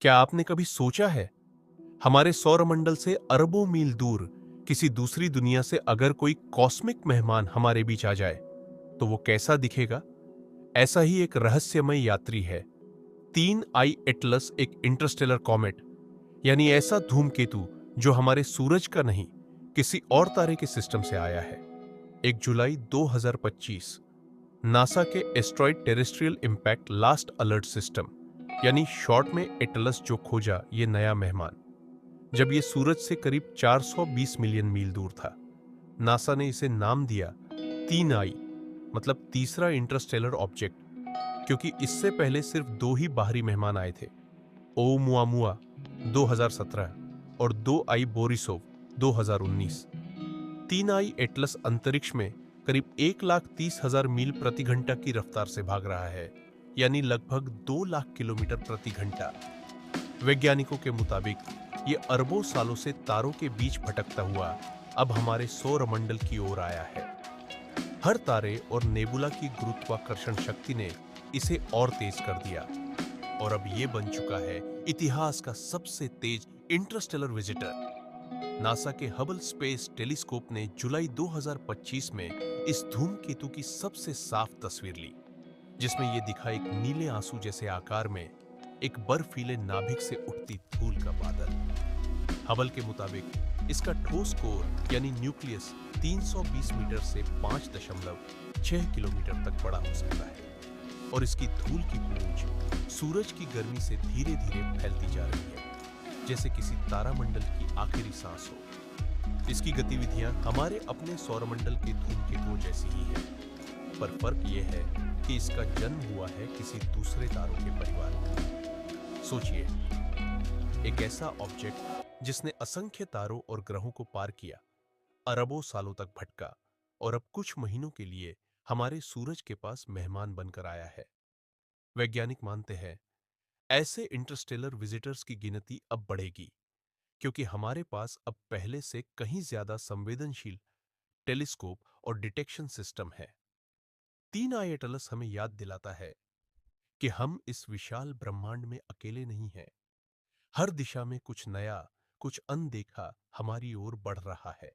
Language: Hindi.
क्या आपने कभी सोचा है, हमारे सौरमंडल से अरबों मील दूर किसी दूसरी दुनिया से अगर कोई कॉस्मिक मेहमान हमारे बीच आ जाए, तो वो कैसा दिखेगा? ऐसा ही एक रहस्यमय यात्री है। तीन आई एटलस एक इंटरस्टेलर कॉमेट, यानी ऐसा धूमकेतु जो हमारे सूरज का नहीं, किसी और तारे के सिस्टम से आया है। 1 जुलाई 2025 नासा के asteroid terrestrial impact last alert system, यानी शॉर्ट में एटलस, जो खोजा ये नया मेहमान जब ये सूरज से करीब 420 मिलियन मील दूर था। नासा ने इसे नाम दिया तीन आई, मतलब तीसरा इंटरस्टेलर ऑब्जेक्ट, क्योंकि इससे पहले सिर्फ दो ही बाहरी मेहमान आए थे, ओमुआमुआ 2017 और दो आई बोरिसोव 2019। तीन आई एटलस अंतरिक्ष में करीब 1,30,000 मील प्रति घंटा की रफ्तार से भाग रहा है, यानी लगभग 2 लाख किलोमीटर प्रति घंटा। वैज्ञानिकों के मुताबिक ये अरबों सालों से तारों के बीच भटकता हुआ अब हमारे सौरमंडल की ओर आया है। हर तारे और नेबुला की गुरुत्वाकर्षण शक्ति ने इसे और तेज कर दिया, और अब ये बन चुका है इतिहास का सबसे तेज इंटरस्टेलर विजिटर। नासा के हबल स्पेस टेलीस्कोप ने जुलाई 2025 में इस धूमकेतु की सबसे साफ तस्वीर ली, जिसमें यह दिखा एक नीले आंसू जैसे आकार में एक बर्फीले नाभिक से उठती धूल का बादल। हबल के मुताबिक इसका ठोस कोर यानी न्यूक्लियस 320 मीटर से 5.6 किलोमीटर तक बड़ा हो सकता है, और इसकी धूल की गूंज सूरज की गर्मी से धीरे धीरे फैलती जा रही है, जैसे किसी तारामंडल की आखिरी सांस हो। इसकी गतिविधियां हमारे अपने सौरमंडल के धूमकेतुओं जैसी ही है, पर फर्क यह है कि इसका जन्म हुआ है किसी दूसरे तारों के परिवार में। सोचिए, एक ऐसा ऑब्जेक्ट जिसने असंख्य तारों और ग्रहों को पार किया, अरबों सालों तक भटका, और अब कुछ महीनों के लिए हमारे सूरज के पास मेहमान बनकर आया है। वैज्ञानिक मानते हैं ऐसे इंटरस्टेलर विजिटर्स की गिनती अब बढ़ेगी, क्योंकि हमारे पास अब पहले से कहीं ज्यादा संवेदनशील टेलीस्कोप और डिटेक्शन सिस्टम है। तीन आई एटलस हमें याद दिलाता है कि हम इस विशाल ब्रह्मांड में अकेले नहीं हैं। हर दिशा में कुछ नया, कुछ अनदेखा हमारी ओर बढ़ रहा है।